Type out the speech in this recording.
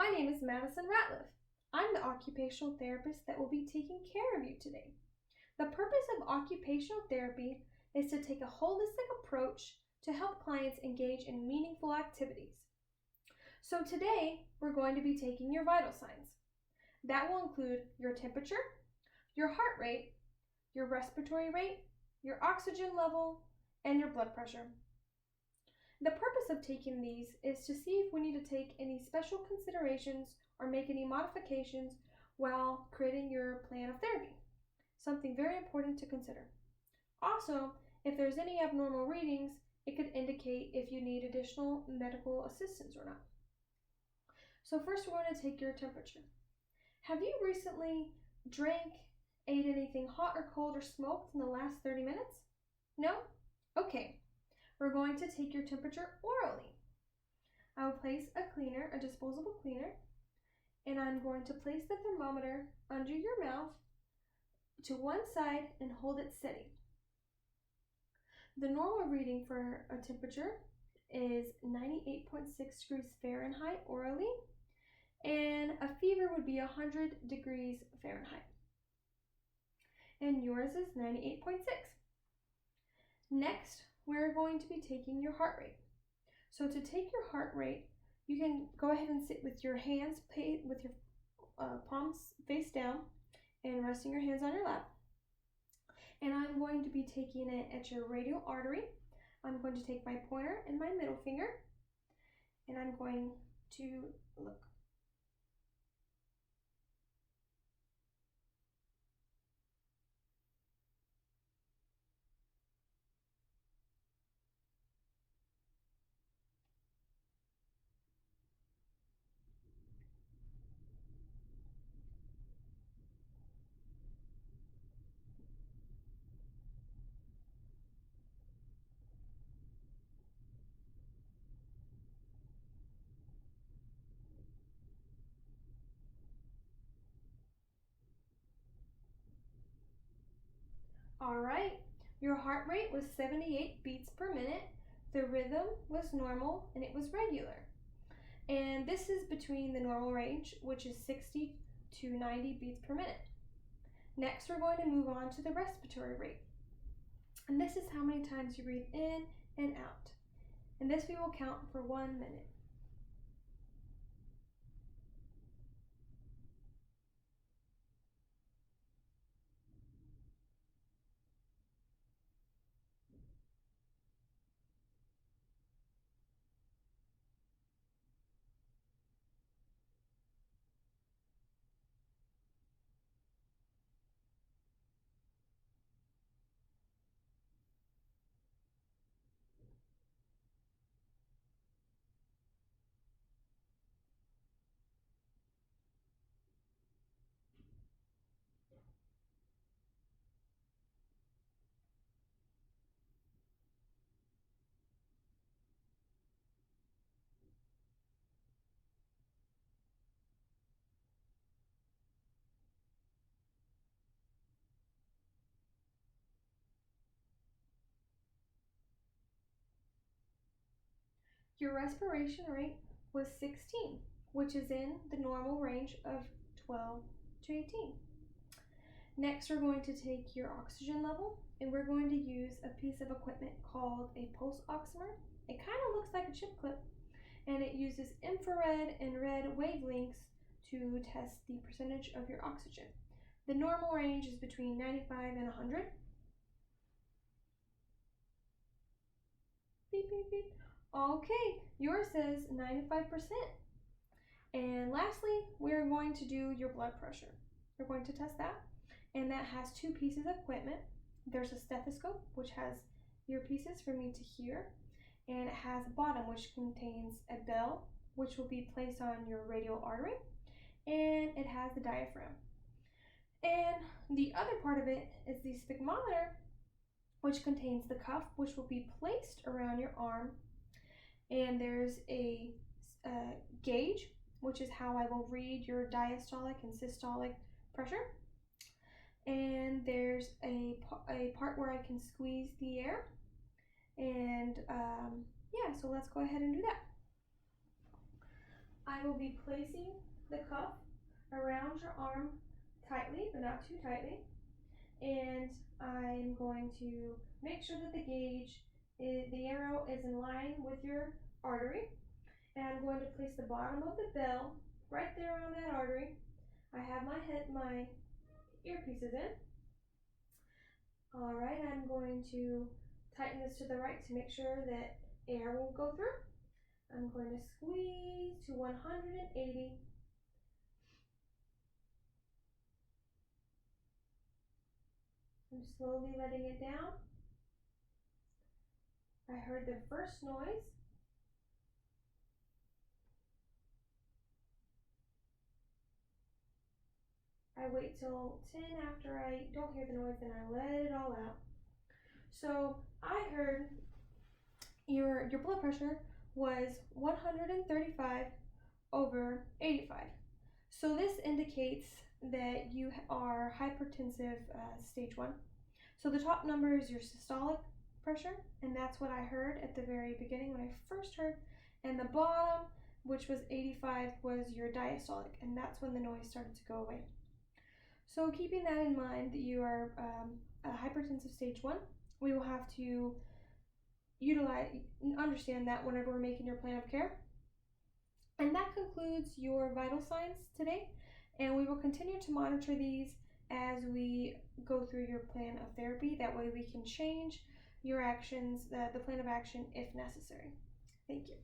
My name is Madison Ratliff. I'm the occupational therapist that will be taking care of you today. The purpose of occupational therapy is to take a holistic approach to help clients engage in meaningful activities. So today, we're going to be taking your vital signs. That will include your temperature, your heart rate, your respiratory rate, your oxygen level, and your blood pressure. The purpose of taking these is to see if we need to take any special considerations or make any modifications while creating your plan of therapy. Something very important to consider. Also, if there's any abnormal readings, it could indicate if you need additional medical assistance or not. So first, we're going to take your temperature. Have you recently drank, ate anything hot or cold or smoked in the last 30 minutes? No? Okay. We're going to take your temperature orally. I will place a cleaner, a disposable cleaner, and I'm going to place the thermometer under your mouth to one side and hold it steady. The normal reading for a temperature is 98.6 degrees Fahrenheit orally, and a fever would be 100 degrees Fahrenheit. And yours is 98.6. Next, we're going to be taking your heart rate. So to take your heart rate, you can go ahead and sit with your hands with your palms face down and resting your hands on your lap. And I'm going to be taking it at your radial artery. I'm going to take my pointer and my middle finger, and I'm going to look. All right, your heart rate was 78 beats per minute. The rhythm was normal and it was regular. And this is between the normal range, which is 60 to 90 beats per minute. Next, we're going to move on to the respiratory rate. And this is how many times you breathe in and out. And this we will count for 1 minute. Your respiration rate was 16, which is in the normal range of 12 to 18. Next, we're going to take your oxygen level, and we're going to use a piece of equipment called a pulse oximeter. It kind of looks like a chip clip, and it uses infrared and red wavelengths to test the percentage of your oxygen. The normal range is between 95 and 100. Beep, beep, beep. Okay, yours says 95%. And lastly, we're going to do your blood pressure. We're going to test that, and that has two pieces of equipment. There's a stethoscope, which has earpieces for me to hear, and it has a bottom, which contains a bell, which will be placed on your radial artery, and it has the diaphragm. And the other part of it is the sphygmometer, which contains the cuff, which will be placed around your arm. And there's a gauge, which is how I will read your diastolic and systolic pressure. And there's a part where I can squeeze the air. And yeah, so let's go ahead and do that. I will be placing the cuff around your arm tightly, but not too tightly. And I'm going to make sure that the arrow is in line with your artery. And I'm going to place the bottom of the bell right there on that artery. I have my earpieces in. All right, I'm going to tighten this to the right to make sure that air won't go through. I'm going to squeeze to 180. I'm slowly letting it down. I heard the first noise. I wait till 10 after I don't hear the noise, and I let it all out. So I heard your blood pressure was 135/85. So this indicates that you are hypertensive stage 1. So the top number is your systolic pressure, and that's what I heard at the very beginning when I first heard. And the bottom, which was 85, was your diastolic, and that's when the noise started to go away. So keeping that in mind, that you are a hypertensive stage 1, we will have to understand that whenever we're making your plan of care. And that concludes your vital signs today, and we will continue to monitor these as we go through your plan of therapy. That way we can change your actions, the plan of action, if necessary. Thank you.